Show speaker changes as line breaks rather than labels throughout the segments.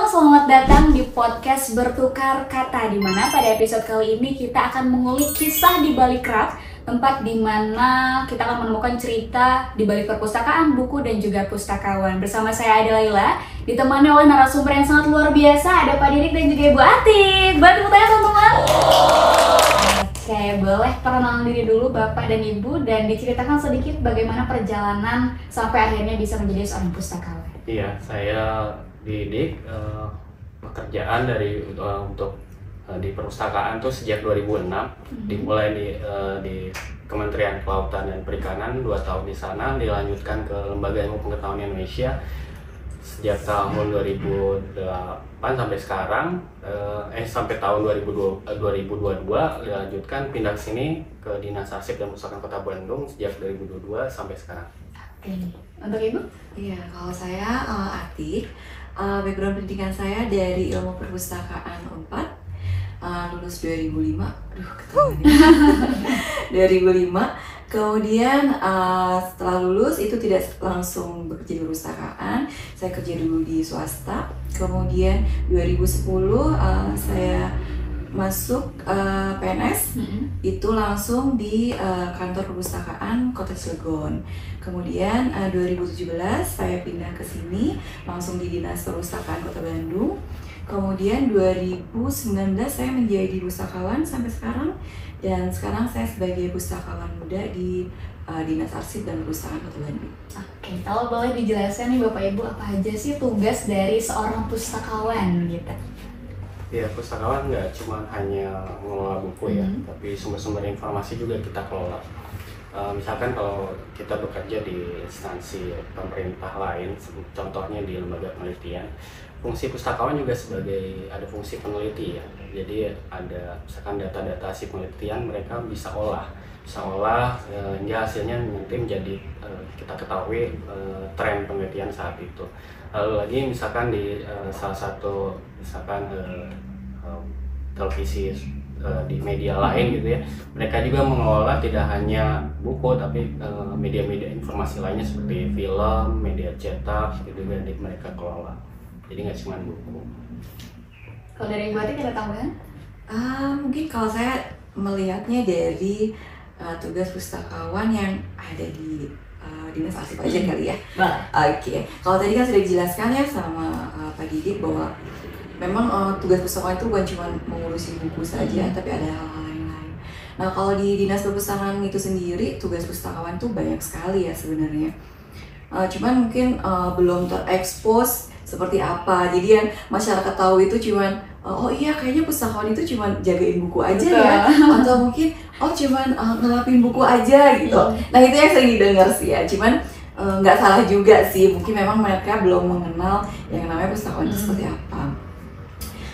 Bandung, selamat datang di podcast Bertukar Kata, di mana pada episode kali ini kita akan mengulik kisah di balik rak, tempat di mana kita akan menemukan cerita di balik perpustakaan, buku, dan juga pustakawan. Bersama saya Ade Laila, ditemani oleh narasumber yang sangat luar biasa, ada Pak Didik dan juga Ibu Atik. Bantu tanya teman-teman. Oke, boleh perkenalan diri dulu Bapak dan Ibu dan diceritakan sedikit bagaimana perjalanan sampai akhirnya bisa menjadi seorang pustakawan.
Iya, saya Didik, pekerjaan untuk di perpustakaan tuh sejak 2006, dimulai di Kementerian Kelautan dan Perikanan, 2 tahun di sana, dilanjutkan ke Lembaga Ilmu Pengetahuan Indonesia sejak tahun 2008 sampai sekarang, sampai tahun 2022 dilanjutkan pindah ke sini ke Dinas Arsip dan Perpustakaan Kota Bandung sejak 2022 sampai sekarang.
Oke, untuk Ibu?
Iya, kalau saya Atik, background pendidikan saya dari ilmu perpustakaan Unpad, lulus 2005, ketahuan ya. 2005, kemudian setelah lulus itu tidak langsung bekerja di perpustakaan, saya kerja dulu di swasta, kemudian 2010 saya masuk PNS, itu langsung di kantor perpustakaan Kota Cilegon. Kemudian 2017 saya pindah ke sini langsung di Dinas Perpustakaan Kota Bandung. Kemudian 2019 saya menjadi pustakawan sampai sekarang, dan sekarang saya sebagai pustakawan muda di Dinas Arsip dan Perpustakaan Kota Bandung.
Oke, kalau boleh dijelaskan nih Bapak Ibu, apa aja sih tugas dari seorang pustakawan gitu?
Ya, pustakawan nggak cuma hanya mengelola buku ya, tapi sumber-sumber informasi juga kita kelola. Misalkan kalau kita bekerja di instansi pemerintah lain, contohnya di lembaga penelitian, fungsi pustakawan juga ada fungsi peneliti ya. Jadi ada misalkan data-data hasil penelitian mereka bisa olah hingga hasilnya nanti menjadi kita ketahui tren penelitian saat itu. Lalu lagi misalkan di salah satu televisi di media lain gitu ya, mereka juga mengelola tidak hanya buku tapi media-media informasi lainnya seperti film, media cetak itu juga mereka kelola. Jadi nggak cuma buku.
Kalau dari Ibu Atik ada tambahan?
Mungkin kalau saya melihatnya dari tugas pustakawan yang ada di Dinas Arsip aja kali ya. Oke. Kalau tadi kan sudah dijelaskan ya sama Pak Didik bahwa memang tugas pustakawan itu bukan cuma mengurusi buku saja, tapi ada hal-hal lain. Nah, kalau di Dinas Perpustakaan itu sendiri, tugas pustakawan itu banyak sekali ya sebenarnya. Cuman mungkin belum terekspos seperti apa. Jadi yang masyarakat tahu itu cuman oh iya kayaknya pustakawan itu cuma jagain buku aja ya, atau mungkin cuman ngelapin buku aja gitu. Nah, itu yang sering didengar sih ya. Cuman nggak salah juga sih, mungkin memang mereka belum mengenal yang namanya pustakawan itu seperti apa.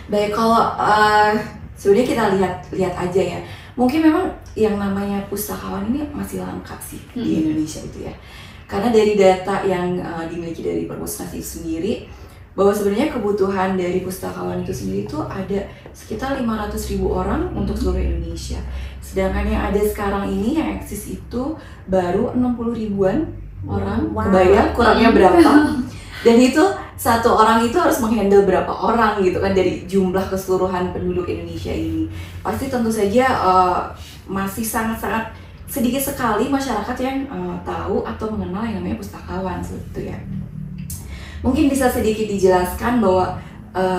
Baik, kalau sebenarnya kita lihat aja ya. Mungkin memang yang namanya pustakawan ini masih langka sih di Indonesia itu ya. Karena dari data yang dimiliki dari perpustakaan itu sendiri, bahwa sebenarnya kebutuhan dari pustakawan itu sendiri itu ada sekitar 500.000 orang untuk seluruh Indonesia. Sedangkan yang ada sekarang ini yang eksis itu baru 60.000-an orang. Kebayang kurangnya berapa? Dan itu satu orang itu harus menghandle berapa orang gitu kan dari jumlah keseluruhan penduduk Indonesia ini. Pasti tentu saja masih sangat-sangat sedikit sekali masyarakat yang tahu atau mengenal yang namanya pustakawan seperti itu ya. Mungkin bisa sedikit dijelaskan bahwa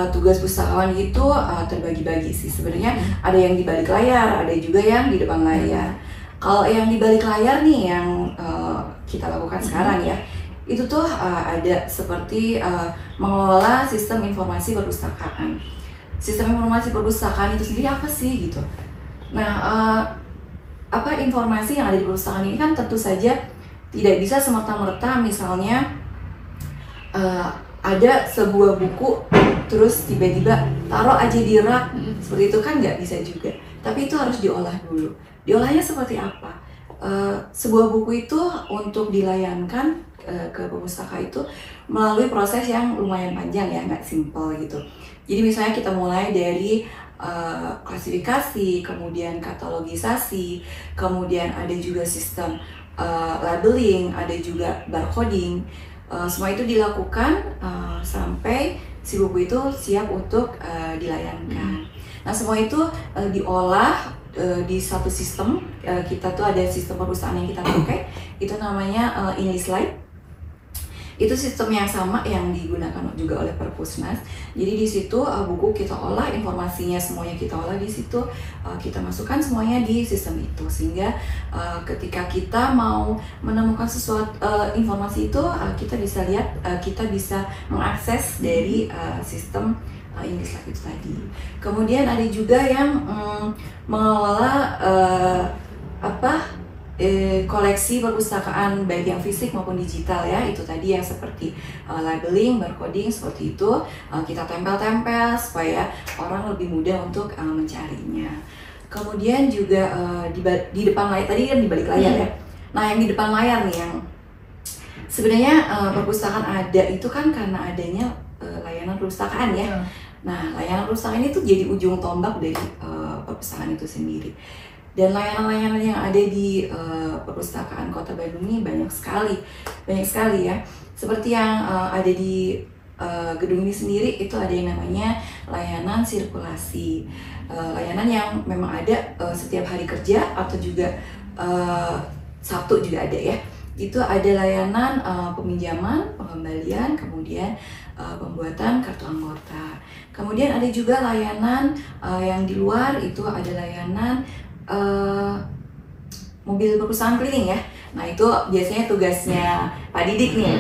tugas pustakawan itu terbagi-bagi sih sebenarnya. Ada yang di balik layar, ada juga yang di depan layar. Kalau yang di balik layar nih yang kita lakukan sekarang ya, itu tuh ada seperti mengelola sistem informasi perpustakaan. Sistem informasi perpustakaan itu sendiri apa sih gitu? Nah, informasi yang ada di perpustakaan ini kan tentu saja tidak bisa semerta-merta misalnya ada sebuah buku terus tiba-tiba taruh aja di rak seperti itu kan nggak bisa juga. Tapi itu harus diolah dulu. Diolahnya seperti apa? Sebuah buku itu untuk dilayangkan ke pustaka itu melalui proses yang lumayan panjang ya, nggak simple gitu. Jadi misalnya kita mulai dari klasifikasi, kemudian katalogisasi, kemudian ada juga sistem labeling, ada juga barcoding. Semua itu dilakukan sampai si buku itu siap untuk dilayangkan. Nah semua itu diolah di satu sistem. Kita tuh ada sistem perpustakaan yang kita pakai, itu namanya InListLite. Itu sistem yang sama yang digunakan juga oleh Perpusnas. Jadi di situ buku kita olah, informasinya semuanya kita olah di situ, kita masukkan semuanya di sistem itu, sehingga ketika kita mau menemukan sesuatu informasi itu, kita bisa lihat, kita bisa mengakses dari sistem InListLite itu tadi. Kemudian ada juga yang mengelola koleksi perpustakaan baik yang fisik maupun digital ya, itu tadi yang seperti labeling, barcoding seperti itu, kita tempel-tempel supaya orang lebih mudah untuk mencarinya. Kemudian juga di depan layar, tadi kan di balik layar ya. Nah yang di depan layar nih yang sebenarnya perpustakaan ada itu kan karena adanya layanan perpustakaan ya. Nah layanan perpustakaan ini tuh jadi ujung tombak dari perpustakaan itu sendiri. Dan layanan-layanan yang ada di perpustakaan Kota Bandung ini banyak sekali ya. Seperti yang ada di gedung ini sendiri, itu ada yang namanya layanan sirkulasi. Layanan yang memang ada setiap hari kerja atau juga Sabtu juga ada ya. Itu ada layanan peminjaman, pengembalian, kemudian pembuatan kartu anggota. Kemudian ada juga layanan yang di luar, itu ada layanan mobil perpustakaan keliling ya. Nah itu biasanya tugasnya Pak Didik nih,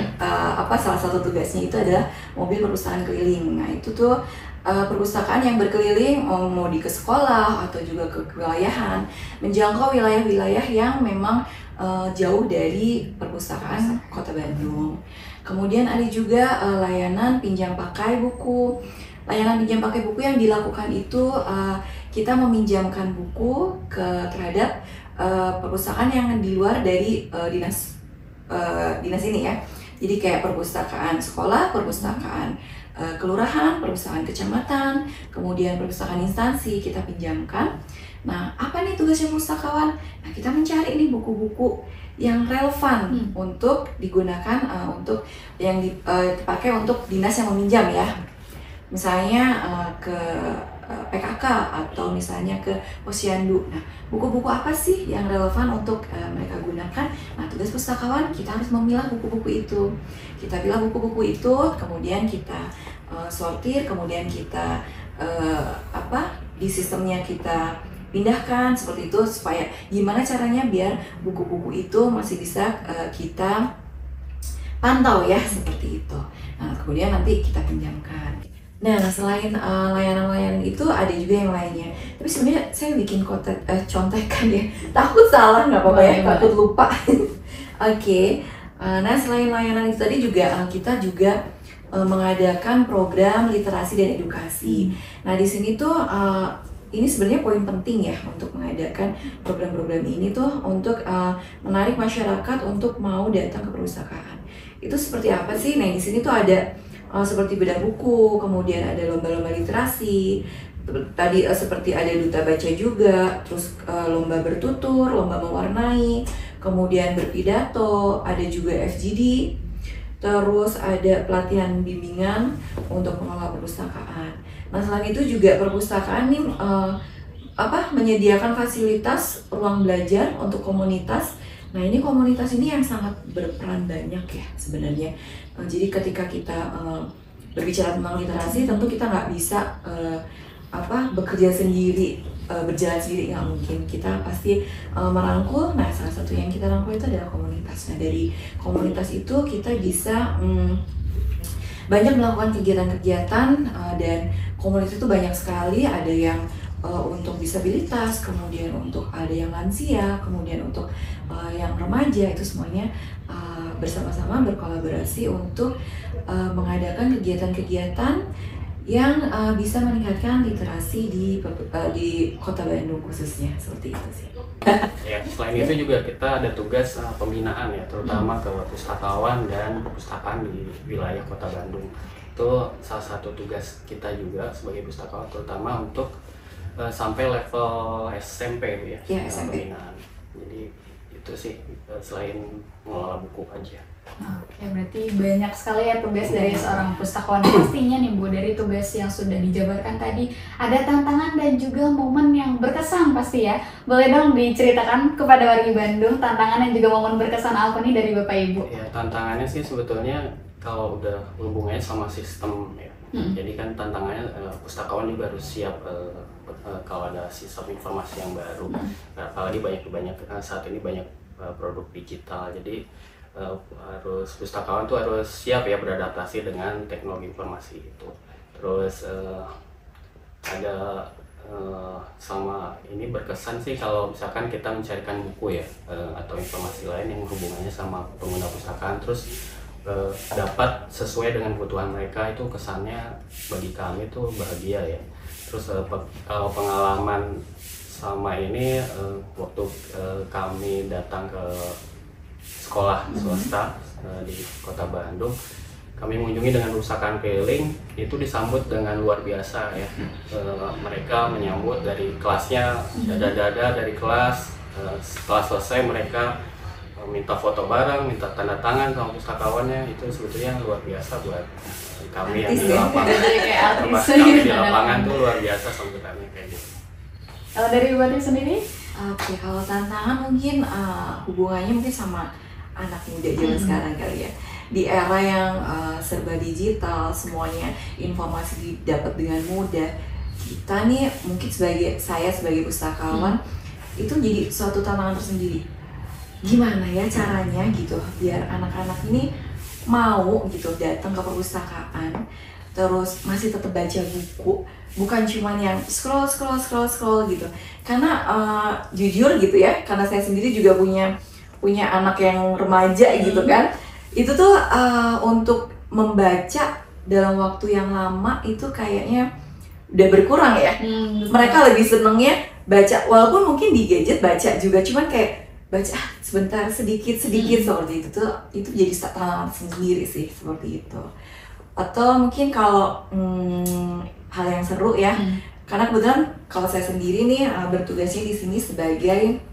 salah satu tugasnya itu adalah mobil perpustakaan keliling. Nah itu tuh perpustakaan yang berkeliling, mau di ke sekolah atau juga ke kewilayahan, menjangkau wilayah-wilayah yang memang jauh dari perpustakaan Kota Bandung. Kemudian ada juga layanan pinjam pakai buku. Layanan pinjam pakai buku yang dilakukan itu kita meminjamkan buku terhadap perpustakaan yang di luar dari dinas ini ya. Jadi kayak perpustakaan sekolah, perpustakaan kelurahan, perpustakaan kecamatan, kemudian perpustakaan instansi kita pinjamkan. Nah, apa nih tugasnya pustakawan? Nah, kita mencari nih buku-buku yang relevan untuk digunakan untuk yang dipakai untuk dinas yang meminjam ya. Misalnya ke PKK atau misalnya ke Posyandu. Nah, buku-buku apa sih yang relevan untuk mereka gunakan? Nah, tugas pustakawan kita harus memilah buku-buku itu. Kita pilah buku-buku itu, kemudian kita sortir, kemudian kita di sistemnya kita pindahkan seperti itu, supaya gimana caranya biar buku-buku itu masih bisa kita pantau ya, seperti itu. Nah, kemudian nanti kita pinjamkan. Nah, selain layanan-layanan itu ada juga yang lainnya. Tapi sebenarnya saya bikin contekan ya. Takut salah nggak apa-apa ya, takut lupa. Oke. Nah, selain layanan itu tadi juga kita juga mengadakan program literasi dan edukasi. Nah, di sini tuh ini sebenarnya poin penting ya untuk mengadakan program-program ini tuh untuk menarik masyarakat untuk mau datang ke perpustakaan. Itu seperti apa sih? Nah, di sini tuh ada seperti bedah buku, kemudian ada lomba-lomba literasi, tadi seperti ada duta baca juga, terus lomba bertutur, lomba mewarnai, kemudian berpidato, ada juga FGD, terus ada pelatihan bimbingan untuk pengelola perpustakaan. Nah, selain itu juga perpustakaan ini menyediakan fasilitas ruang belajar untuk komunitas. Nah, ini komunitas ini yang sangat berperan banyak ya sebenarnya. Jadi ketika kita berbicara tentang literasi, tentu kita nggak bisa bekerja sendiri, berjalan sendiri, nggak mungkin. Kita pasti merangkul. Nah, salah satu yang kita rangkul itu adalah komunitas. Nah, dari komunitas itu kita bisa banyak melakukan kegiatan-kegiatan, dan komunitas itu banyak sekali. Ada yang untuk disabilitas, kemudian untuk ada yang lansia, kemudian untuk yang remaja, itu semuanya bersama-sama berkolaborasi untuk mengadakan kegiatan-kegiatan yang bisa meningkatkan literasi di Kota Bandung khususnya, seperti itu sih.
Ya, selain itu juga kita ada tugas pembinaan ya, terutama ke pustakawan dan perpustakaan di wilayah Kota Bandung. Itu salah satu tugas kita juga sebagai pustakawan, terutama untuk sampai level SMP ya,
SMP.
pembinaan. Jadi itu sih selain mengelola buku aja.
Oke, berarti banyak sekali ya tugas dari seorang pustakawan. Pastinya nih Bu, dari tugas yang sudah dijabarkan tadi, ada tantangan dan juga momen yang berkesan pasti ya. Boleh dong diceritakan kepada warga Bandung tantangan dan juga momen berkesan apa nih dari Bapak Ibu?
Ya, tantangannya sih sebetulnya kalau udah hubungannya sama sistem ya. Jadi kan tantangannya pustakawan juga harus siap kalau ada sistem informasi yang baru. Apalagi banyak saat ini banyak produk digital. Jadi harus pustakawan tuh harus siap ya beradaptasi dengan teknologi informasi itu. Terus ada sama ini berkesan sih kalau misalkan kita mencarikan buku ya atau informasi lain yang hubungannya sama pengguna pustakaan, terus dapat sesuai dengan kebutuhan mereka, itu kesannya bagi kami tuh bahagia ya. Terus kalau pengalaman sama ini waktu kami datang ke sekolah swasta di Kota Bandung, kami mengunjungi dengan pustakaan keliling, itu disambut dengan luar biasa ya. Mereka menyambut dari kelasnya, dada-dada dari kelas. Setelah selesai mereka minta foto bareng, minta tanda tangan sama pustakawannya. Itu sebetulnya luar biasa buat kami yang di lapangan. Kami di lapangan tuh luar biasa sambutannya kayak gitu.
Kalau dari Bapak sendiri?
Oke, kalau tantangan mungkin hubungannya mungkin sama anak muda zaman sekarang kali ya. Di era yang serba digital, semuanya informasi didapat dengan mudah. Kita nih mungkin saya sebagai pustakawan itu jadi suatu tantangan tersendiri. Gimana ya caranya gitu biar anak-anak ini mau gitu datang ke perpustakaan, terus masih tetap baca buku, bukan cuman yang scroll gitu. Karena jujur gitu ya, karena saya sendiri juga punya anak yang remaja gitu kan, itu tuh untuk membaca dalam waktu yang lama itu kayaknya udah berkurang ya. Mereka lebih senengnya baca, walaupun mungkin di gadget baca juga, cuman kayak baca sebentar sedikit seperti itu tuh, itu jadi tantangan sendiri sih seperti itu. Atau mungkin kalau hal yang seru ya, karena kebetulan kalau saya sendiri nih bertugasnya di sini sebagai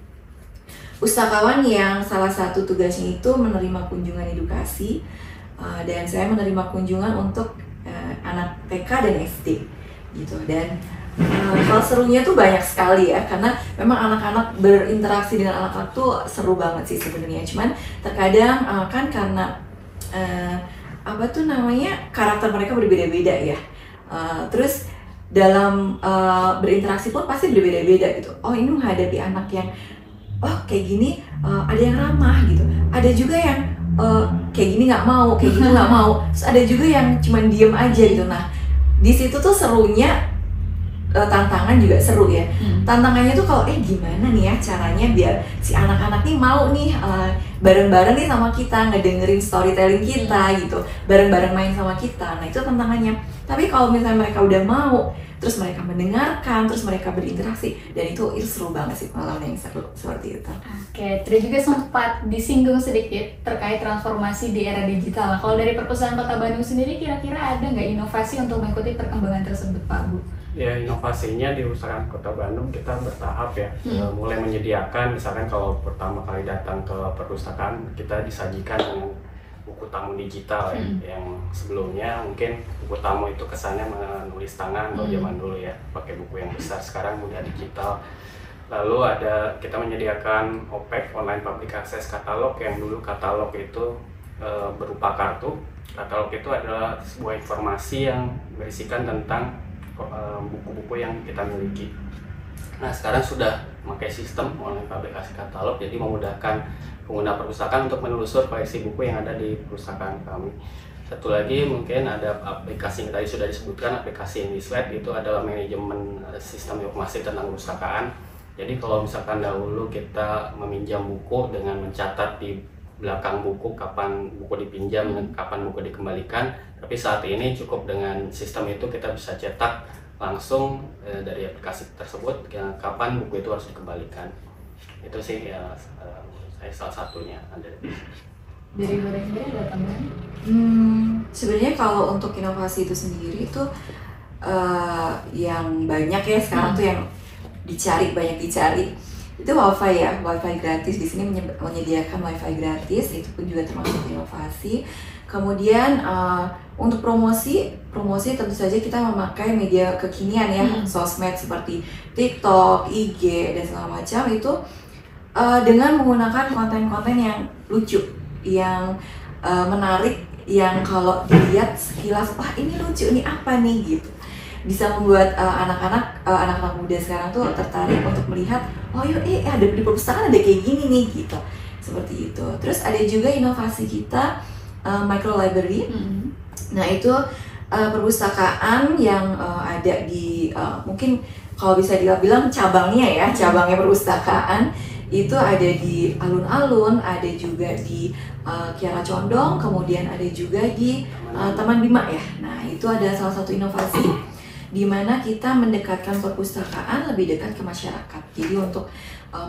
pustakawan yang salah satu tugasnya itu menerima kunjungan edukasi, dan saya menerima kunjungan untuk anak TK dan SD gitu. Dan hal serunya tuh banyak sekali ya, karena memang anak-anak berinteraksi dengan anak-anak tuh seru banget sih sebenarnya. Cuman terkadang kan karena karakter mereka berbeda-beda ya. Terus dalam berinteraksi pun pasti berbeda-beda gitu. Oh, ini menghadapi anak yang kayak gini, ada yang ramah gitu, ada juga yang kayak gini nggak mau, kayak gitu nggak mau, terus ada juga yang cuman diem aja gitu. Nah, di situ tuh serunya. Tantangan juga seru ya. Tantangannya tuh kalau gimana nih ya caranya biar si anak-anak nih mau nih bareng-bareng nih sama kita, ngedengerin storytelling kita gitu, bareng-bareng main sama kita. Nah, itu tantangannya. Tapi kalau misalnya mereka udah mau, terus mereka mendengarkan, terus mereka berinteraksi, dan itu seru banget sih pengalaman yang seru seperti itu.
Oke, tadi juga sempat disinggung sedikit terkait transformasi di era digital. Kalau dari Perpustakaan Kota Bandung sendiri, kira-kira ada nggak inovasi untuk mengikuti perkembangan tersebut, Pak Bu?
Ya, inovasinya di Pustakaan Kota Bandung kita bertahap ya. Mulai menyediakan, misalkan kalau pertama kali datang ke perpustakaan, kita disajikan dengan buku tamu digital ya. Yang sebelumnya mungkin buku tamu itu kesannya menulis tangan kalau zaman dulu ya, pakai buku yang besar. Sekarang udah digital. Lalu kita menyediakan OPEK, Online Public Access Katalog, yang dulu katalog itu berupa kartu. Katalog itu adalah sebuah informasi yang berisikan tentang buku-buku yang kita miliki. Nah, sekarang sudah memakai sistem online publikasi katalog, jadi memudahkan pengguna perpustakaan untuk menelusur koleksi buku yang ada di perpustakaan kami. Satu lagi mungkin ada aplikasi yang tadi sudah disebutkan, aplikasi Indislet, itu adalah manajemen sistem informasi tentang perpustakaan. Jadi kalau misalkan dahulu kita meminjam buku dengan mencatat di belakang buku kapan buku dipinjam, kapan buku dikembalikan, tapi saat ini cukup dengan sistem itu kita bisa cetak langsung dari aplikasi tersebut kapan buku itu harus dikembalikan. Itu sih ya saya salah satunya ada.
Dari mana sendiri ada tambahan?
Sebenarnya kalau untuk inovasi itu sendiri itu yang banyak ya sekarang tuh yang banyak dicari. itu wifi ya, wifi gratis. Di sini menyediakan wifi gratis, itu pun juga termasuk inovasi. Kemudian untuk promosi tentu saja kita memakai media kekinian ya, sosmed seperti TikTok, IG dan segala macam itu dengan menggunakan konten-konten yang lucu, yang menarik, yang kalau dilihat sekilas wah ini lucu, ini apa nih gitu. Bisa membuat anak-anak muda sekarang tuh tertarik untuk melihat, oh yuk ada di perpustakaan ada kayak gini nih gitu, seperti itu. Terus ada juga inovasi kita micro library. Nah itu perpustakaan yang ada di mungkin kalau bisa dibilang cabangnya perpustakaan itu ada di alun-alun, ada juga di Kiara Condong, kemudian ada juga di Taman Bima ya. Nah itu ada salah satu inovasi di mana kita mendekatkan perpustakaan lebih dekat ke masyarakat. Jadi untuk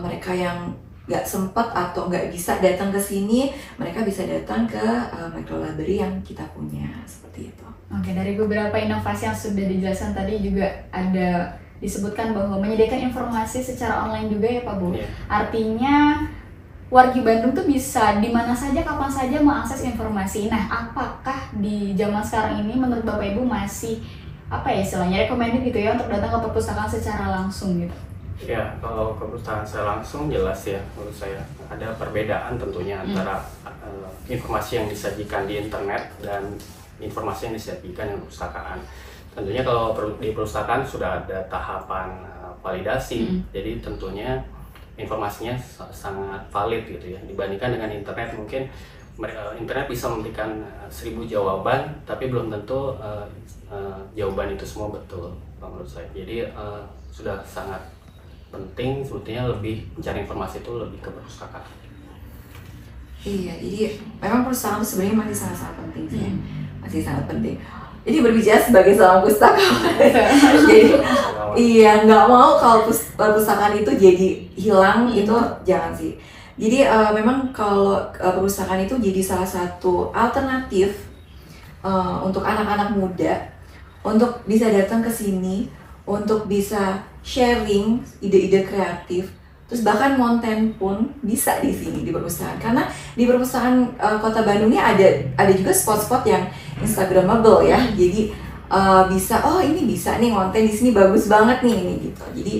mereka yang nggak sempat atau nggak bisa datang ke sini, mereka bisa datang ke micro library yang kita punya, seperti itu.
Oke, dari beberapa inovasi yang sudah dijelaskan tadi juga ada disebutkan bahwa menyediakan informasi secara online juga ya Pak Bu.
Yeah.
Artinya wargi Bandung tuh bisa di mana saja, kapan saja mengakses informasi. Nah, apakah di zaman sekarang ini menurut Bapak Ibu masih istilahnya recommended gitu ya untuk datang ke perpustakaan secara langsung gitu?
Ya, kalau ke perpustakaan secara langsung jelas ya, menurut saya ada perbedaan tentunya antara informasi yang disajikan di internet dan informasi yang disajikan di perpustakaan. Tentunya kalau di perpustakaan sudah ada tahapan validasi, jadi tentunya informasinya sangat valid gitu ya, dibandingkan dengan internet. Mungkin internet bisa memberikan 1000 jawaban, tapi belum tentu jawaban itu semua betul menurut saya. Jadi sudah sangat penting sebetulnya lebih mencari informasi itu lebih ke perpustakaan.
Iya, jadi memang perpustakaan itu sebenarnya masih sangat penting sih, masih sangat penting. Jadi berbicara sebagai seorang pustakawan, jadi iya nggak mau kalau perpustakaan itu jadi hilang, itu jangan sih. Jadi memang kalau perpustakaan itu jadi salah satu alternatif untuk anak-anak muda untuk bisa datang ke sini, untuk bisa sharing ide-ide kreatif, terus bahkan konten pun bisa di sini di perpustakaan. Karena di perpustakaan Kota Bandung ini ada juga spot-spot yang instagramable ya. Jadi bisa, oh ini bisa nih konten di sini bagus banget nih ini gitu. Jadi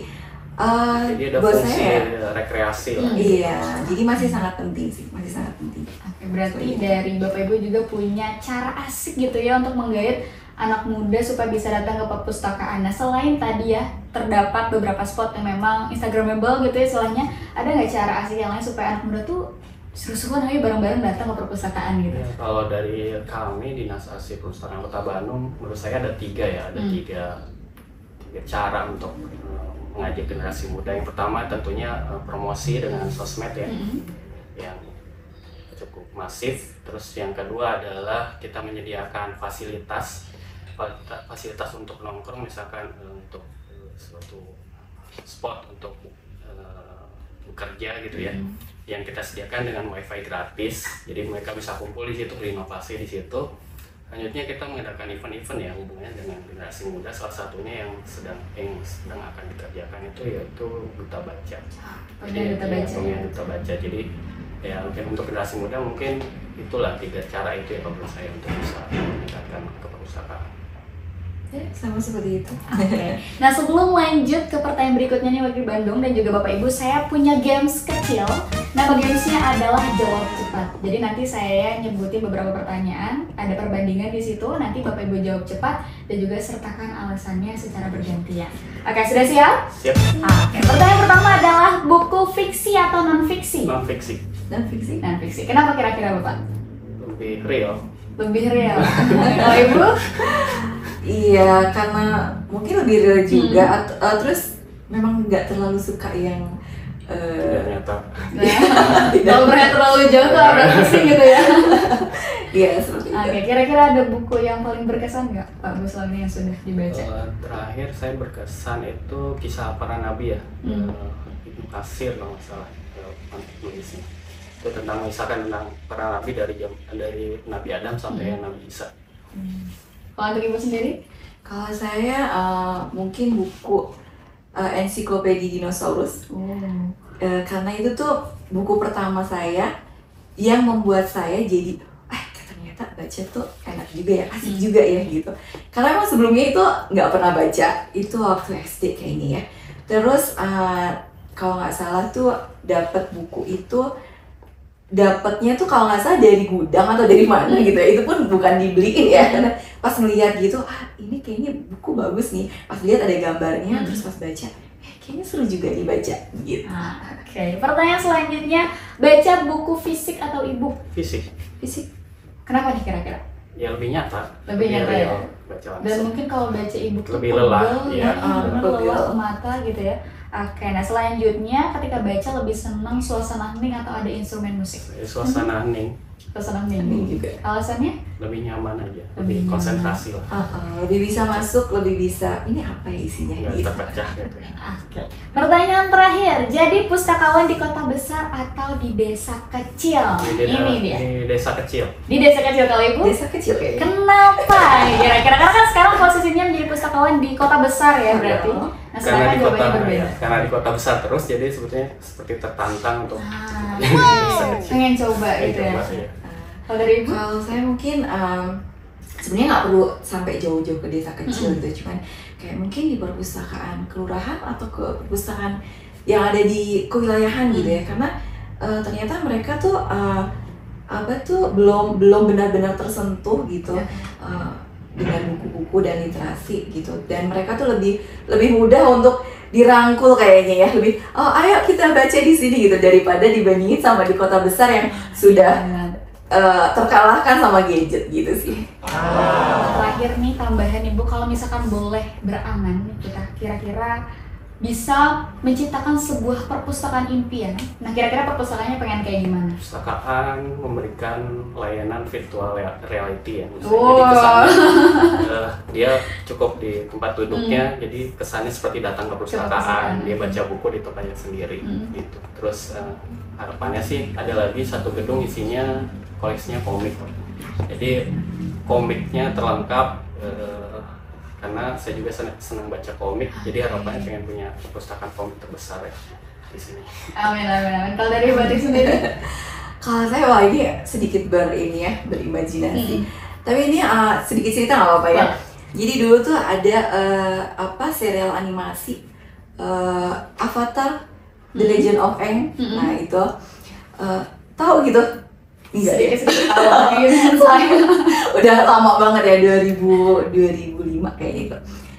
ada
buat
fungsi
saya
rekreasi lah.
Iya, jadi masih sangat penting sih, masih sangat penting.
Oke, berarti dari Bapak Ibu juga punya cara asik gitu ya untuk menggait anak muda supaya bisa datang ke perpustakaan. Nah, selain tadi ya terdapat beberapa spot yang memang instagramable gitu ya istilahnya, ada nggak cara asik yang lain supaya anak muda tuh seru-seruan ayo bareng-bareng datang ke perpustakaan gitu?
Ya, kalau dari kami Dinas Arsip Perpustakaan Kota Bandung, menurut saya ada tiga tiga cara untuk mengajak generasi muda. Yang pertama tentunya promosi dengan sosmed ya, yang cukup masif. Terus yang kedua adalah kita menyediakan fasilitas untuk nongkrong, misalkan untuk suatu spot untuk bekerja gitu ya, yang kita sediakan dengan wifi gratis, jadi mereka bisa kumpul di situ, berinovasi di situ. Selanjutnya kita mengadakan event-event ya hubungannya dengan generasi muda, salah satunya yang sedang akan dikerjakan itu yaitu Duta Baca. Duta Baca. Jadi ya mungkin untuk generasi muda mungkin itulah 3 cara itu ya menurut saya untuk bisa meningkatkan ke perpustakaan.
Sama seperti itu.
Oke. Nah, sebelum lanjut ke pertanyaan berikutnya nih Wakil Bandung dan juga Bapak Ibu, saya punya games kecil. Nama gamesnya adalah Jawab Cepat. Jadi nanti saya nyebutin beberapa pertanyaan, ada perbandingan di situ. Nanti Bapak Ibu jawab cepat dan juga sertakan alasannya secara bergantian. Oke, sudah siap?
Siap.
Oke. Pertanyaan pertama adalah buku fiksi atau non-fiksi?
Non-fiksi.
Non-fiksi.
Non-fiksi. Kenapa kira-kira Bapak?
Lebih real.
Lebih real. Kalau Ibu?
Iya, karena mungkin lebih real juga. Terus memang nggak terlalu suka yang
Tidak nyata.
Kalau mereka terlalu jauh tuh agak pusing gitu ya.
Iya, seperti itu.
Oke, kira-kira ada buku yang paling berkesan nggak Pak Bu selama ini yang sudah dibaca?
Terakhir saya berkesan itu Kisah Para Nabi ya, Ibnu Katsir kalau nggak salah nulisnya. Itu tentang misalkan tentang para nabi dari Nabi Adam sampai Nabi Isa.
Kalau untuk Ibu sendiri?
Kalau saya mungkin buku ensiklopedia dinosaurus. karena itu tuh buku pertama saya yang membuat saya jadi ternyata baca tuh enak juga ya, asik juga ya gitu. Karena emang sebelumnya itu nggak pernah baca, itu waktu SD kayaknya ya. Terus kalau nggak salah tuh dapat buku itu, dapatnya tuh kalau nggak salah dari gudang atau dari mana gitu ya. Itu pun bukan dibeliin ya, karena pas ngeliat gitu, ini kayaknya buku bagus nih. Pas lihat ada gambarnya, terus pas baca, kayaknya seru juga dibaca gitu.
Oke. Pertanyaan selanjutnya, baca buku fisik atau e-book?
Fisik.
Kenapa nih kira-kira?
Ya lebih nyata.
Lebih nyata ya.
Baca langsung.
Dan mungkin kalau baca e-book
lebih lelah,
ya,
pegel.
lelah mata gitu ya. Oke, nah selanjutnya ketika baca lebih senang suasana hening atau ada instrumen musik?
Suasana hening.
Suasana hening
juga.
Alasannya?
Lebih nyaman aja,
Lebih
lebih
nyaman.
konsentrasi lah.
Lebih bisa masuk, lebih bisa ini apa ya isinya
Nggak
gitu.
terpecah gitu.
Oke. Pertanyaan terakhir, jadi pustakawan di kota besar atau di desa kecil? Ini dia.
Di desa kecil.
Di desa kecil kalau ibu?
Desa kecil kayaknya.
Kenapa? Kira-kira karena kan sekarang posisinya menjadi pustakawan di kota besar ya berarti. Nah,
Karena
sekarang
di kota,
jawabannya berbeda.
karena di kota besar terus, jadi sebetulnya seperti tertantang untuk desa kecil.
Pengen coba gitu ya.
Coba, ya.
Kalau dari ibu?
Kalau saya mungkin sebenarnya nggak perlu sampai jauh-jauh ke desa kecil gitu, cuman kayak mungkin di perpustakaan kelurahan atau ke perpustakaan yang ada di kewilayahan gitu ya, karena ternyata mereka tuh belum benar-benar tersentuh gitu dengan buku-buku dan literasi gitu, dan mereka tuh lebih mudah untuk dirangkul kayaknya ya, lebih ayo kita baca di sini gitu daripada dibandingin sama di kota besar yang sudah terkalahkan sama gadget gitu sih.
Terakhir nih tambahan ibu, kalau misalkan boleh berangan nih kita kira-kira bisa menciptakan sebuah perpustakaan impian. Nah kira-kira perpustakaannya pengen kayak gimana?
Perpustakaan memberikan layanan virtual reality ya.
Wow.
Jadi kesannya dia cukup di tempat duduknya, jadi kesannya seperti datang ke perpustakaan. Dia baca buku di tempatnya sendiri gitu. Terus harapannya sih ada lagi satu gedung isinya koleksinya komik. Jadi komiknya terlengkap, karena saya juga senang baca komik, jadi harapannya pengen punya perpustakaan komik terbesar ya di sini.
Amin. Kalau dari Batik sendiri?
Kalau saya ini sedikit berimajinasi. Tapi ini sedikit cerita nggak apa-apa ya. Jadi dulu tuh ada serial animasi Avatar The Legend of Aang. Nah itu tahu gitu? Enggak ya?
Sedikit tahu gitu.
Udah lama banget ya, 2005 kayaknya itu.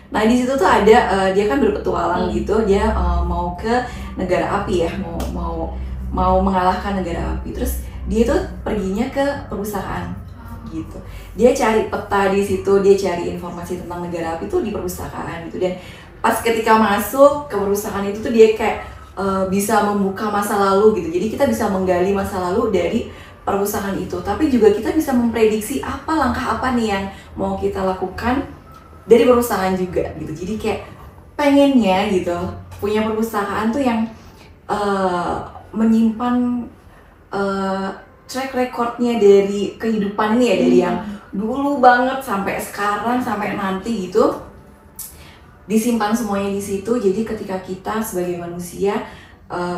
Nah di situ tuh ada dia kan berpetualang gitu, dia mau ke negara api ya, mau mengalahkan negara api. Terus dia tuh perginya ke perpustakaan gitu. Dia cari peta di situ, dia cari informasi tentang negara api tuh di perpustakaan gitu. Dan pas ketika masuk ke perpustakaan itu tuh dia kayak bisa membuka masa lalu gitu. Jadi kita bisa menggali masa lalu dari perpustakaan itu, tapi juga kita bisa memprediksi apa langkah apa nih yang mau kita lakukan dari perpustakaan juga gitu. Jadi kayak pengennya gitu punya perpustakaan tuh yang menyimpan track recordnya dari kehidupan ini ya, dari yang dulu banget sampai sekarang sampai nanti gitu, disimpan semuanya di situ. Jadi ketika kita sebagai manusia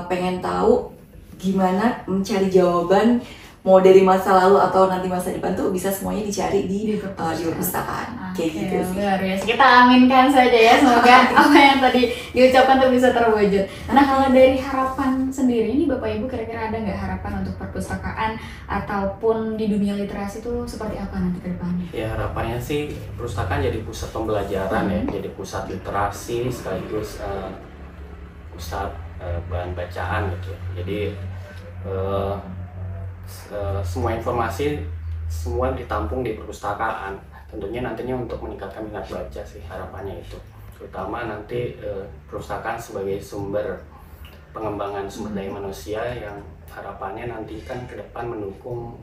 pengen tahu gimana mencari jawaban mau dari masa lalu atau nanti masa depan tuh bisa semuanya dicari di perpustakaan. Kayak gitu sih.
Luar biasa. Kita aminkan saja ya, semoga apa yang tadi diucapkan tuh bisa terwujud. Nah kalau dari harapan sendiri ini Bapak Ibu kira-kira ada nggak harapan untuk perpustakaan ataupun di dunia literasi itu seperti apa nanti ke depannya?
Ya harapannya sih perpustakaan jadi pusat pembelajaran ya, jadi pusat literasi sekaligus pusat bahan bacaan gitu. Jadi semua informasi semua ditampung di perpustakaan. Tentunya nantinya untuk meningkatkan minat baca sih harapannya itu. Terutama nanti perpustakaan sebagai sumber pengembangan sumber daya manusia yang harapannya nanti kan ke depan mendukung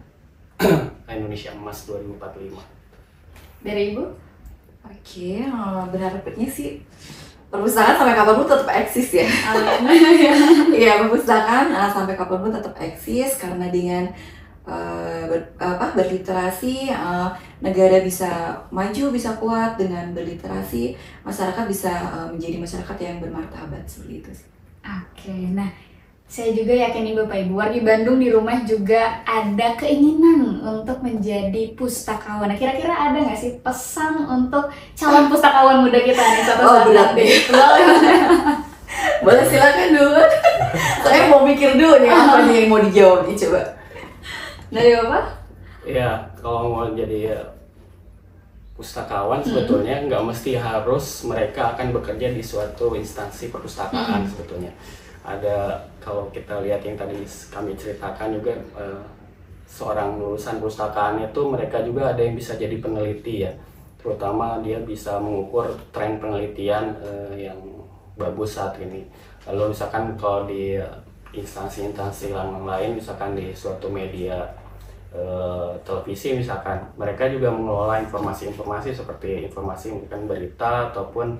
Indonesia Emas 2045.
Dari Ibu?
Oke, berharapnya sih perpustakaan sampai kapanpun tetap eksis ya. Iya, perpustakaan sampai kapanpun tetap eksis, karena dengan berliterasi negara bisa maju, bisa kuat. Dengan berliterasi masyarakat bisa menjadi masyarakat yang bermartabat, seperti itu sih.
Oke, nah Saya juga yakin nih Bapak Ibu, wargi Bandung di rumah juga ada keinginan untuk menjadi pustakawan. Nah, kira-kira ada nggak sih pesan untuk calon pustakawan muda kita nih satu saat nanti?
Boleh silakan dulu. Saya mau mikir dulu nih apa nih yang mau dijawab nih, coba.
Dari Bapak?
Ya, kalau mau jadi pustakawan sebetulnya nggak mesti harus mereka akan bekerja di suatu instansi perpustakaan sebetulnya. Ada, kalau kita lihat yang tadi kami ceritakan juga, seorang lulusan perpustakaan itu mereka juga ada yang bisa jadi peneliti ya, terutama dia bisa mengukur tren penelitian yang bagus saat ini. Lalu misalkan kalau di instansi-instansi lain, misalkan di suatu media televisi misalkan, mereka juga mengelola informasi-informasi seperti informasi mungkin berita ataupun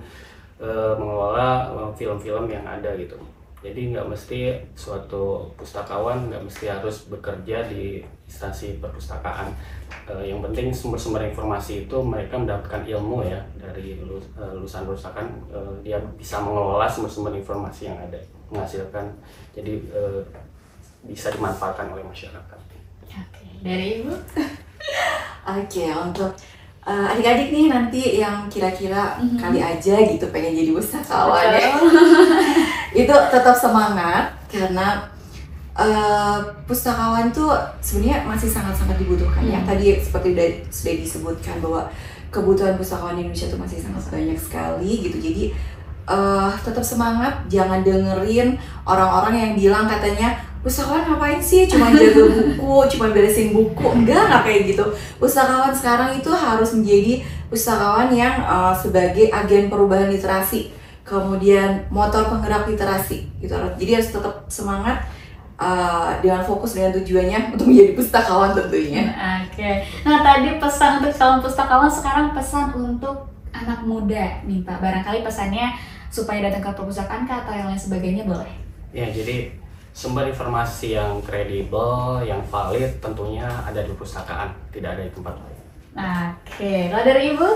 mengelola film-film yang ada gitu. Jadi nggak mesti suatu pustakawan nggak mesti harus bekerja di instansi perpustakaan. Yang penting sumber-sumber informasi itu mereka mendapatkan ilmu ya dari lulusan perpustakaan. Dia bisa mengelola sumber-sumber informasi yang ada, menghasilkan, jadi bisa dimanfaatkan oleh masyarakat.
Oke, dari Ibu?
Oke, untuk adik-adik nih nanti yang kira-kira kali aja gitu pengen jadi pustakawan ya. Itu tetap semangat karena pustakawan tuh sebenarnya masih sangat-sangat dibutuhkan ya. Tadi seperti sudah disebutkan bahwa kebutuhan pustakawan di Indonesia tuh masih sangat banyak sekali gitu. Jadi tetap semangat, jangan dengerin orang-orang yang bilang katanya pustakawan ngapain sih, cuma jaga buku, cuma beresin buku. Enggak kayak gitu. Pustakawan sekarang itu harus menjadi pustakawan yang sebagai agen perubahan literasi, kemudian motor penggerak literasi gitu. Jadi harus tetap semangat dengan fokus dengan tujuannya untuk menjadi pustakawan tentunya.
Oke. Nah, tadi pesan untuk calon pustakawan, sekarang pesan untuk anak muda nih Pak. Barangkali pesannya supaya datang ke perpustakaan atau yang lain sebagainya boleh? Ya,
jadi sumber informasi yang kredibel, yang valid tentunya ada di perpustakaan, tidak ada di tempat lain.
Oke, kalau dari Ibu?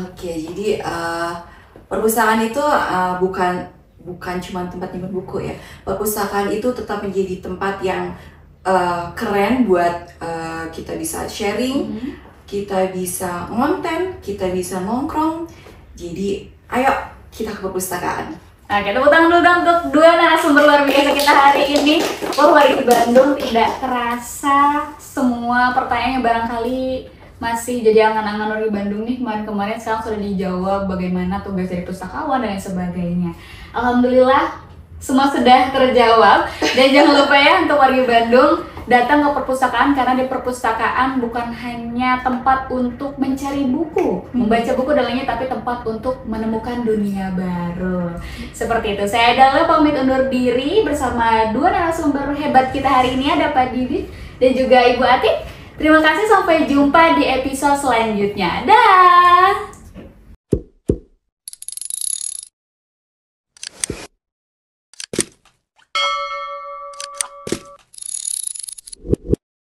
Oke, jadi perpustakaan itu bukan cuma tempat nyimpan buku ya. Perpustakaan itu tetap menjadi tempat yang keren buat kita bisa sharing, kita bisa ngonten, kita bisa nongkrong. Jadi ayo kita ke perpustakaan.
Oke, tepuk tangan dulu dong untuk dua narasumber luar biasa kita hari ini. Wargi Bandung, tidak terasa semua pertanyaan yang barangkali masih jadi angan-angan wargi Bandung nih kemarin-kemarin sekarang sudah dijawab, bagaimana tugas dari pustakawan dan lain sebagainya. Alhamdulillah semua sudah terjawab. Dan jangan lupa ya untuk wargi Bandung datang ke perpustakaan, karena di perpustakaan bukan hanya tempat untuk mencari buku, membaca buku dan lainnya, tapi tempat untuk menemukan dunia baru. Seperti itu. Saya adalah pamit undur diri bersama dua narasumber hebat kita hari ini, ada Pak Didit dan juga Ibu Atik. Terima kasih, sampai jumpa di episode selanjutnya. Dah.